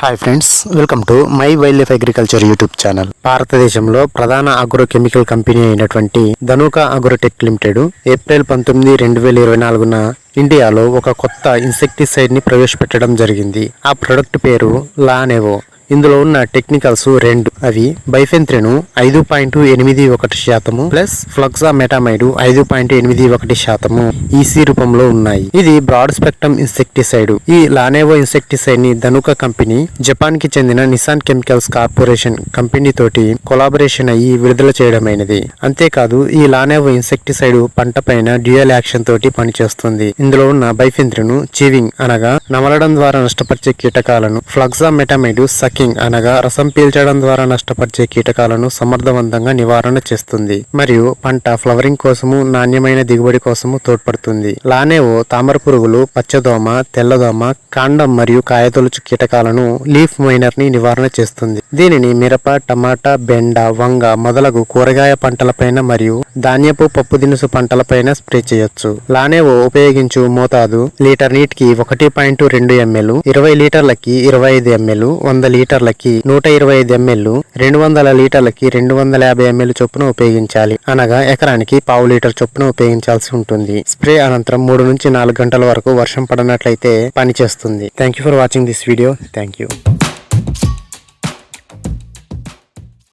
Hi friends, welcome to my wild life agriculture YouTube channel. భారతదేశంలో ప్రధాన agro chemical company అయినటువంటి Dhanuka Agrotech limited April 19, 2024న ఇండియాలో ఒక కొత్త ఇన్సెక్టిసైడ్ ని ప్రవేశపెట్టడం జరిగింది. ఆ ప్రొడక్ట్ పేరు లానెవో. ఇందులో ఉన్న టెక్నికల్స్ రెండు. అవి బైఫెంత్రిన్ 5.81% ప్లస్ ఫ్లక్సామెటామైడ్ 5.81% ఈసీ రూపంలో ఉన్నాయి. ఇది బ్రాడ్ స్పెక్ట్రమ్ ఇన్సెక్టిసైడ్. ఈ లానెవో ఇన్సెక్టిసైడ్ ని ధనుకా కంపెనీ జపాన్ కి చెందిన నిసాన్ కెమికల్స్ కార్పొరేషన్ కంపెనీ తోటి కొలాబరేషన్ అయ్యి విడుదల చేయడమైనది. అంతేకాదు ఈ లానెవో ఇన్సెక్టిసైడ్ పంట పైన డ్యూయల్ యాక్షన్ తోటి పనిచేస్తుంది. ఇందులో ఉన్న బైఫెంత్రిన్ చీవింగ్ అనగా నమలడం ద్వారా నష్టపరిచే కీటకాలను, ఫ్లక్సామెటామైడ్ సకింగ్ అనగా రసం పీల్చడం ద్వారా నష్టపరిచే కీటకాలను సమర్థవంతంగా నివారణ చేస్తుంది మరియు పంట ఫ్లవరింగ్ కోసము, నాణ్యమైన దిగుబడి కోసము తోడ్పడుతుంది. లానెవో తామర పురుగులు, పచ్చదోమ, తెల్లదోమ, కాండం మరియు కాయతొలుచు కీటకాలను, లీఫ్ మైనర్ ని నివారణ చేస్తుంది. దీనిని మిరప, టమాటా, బెండ, వంగ మొదలగు కూరగాయ పంటలపైన మరియు ధాన్యపు పప్పు దినుసు పంటలపైన స్ప్రే చేయొచ్చు. లానెవో ఉపయోగించు మోతాదు లీటర్ నీటికి 1.2 ml, 20 లీటర్లకి 25 ml, 100 లీటర్లకి 125 ml, 200 లీటర్లకి 250 ml చొప్పున ఉపయోగించాలి. అనగా ఎకరానికి 1/2 లీటర్ చొప్పున ఉపయోగించాల్సి ఉంటుంది. స్ప్రే అనంతరం 3 నుంచి 4 గంటల వరకు వర్షం పడనట్లయితే పనిచేస్తుంది. Thank you for watching this video. Thank you.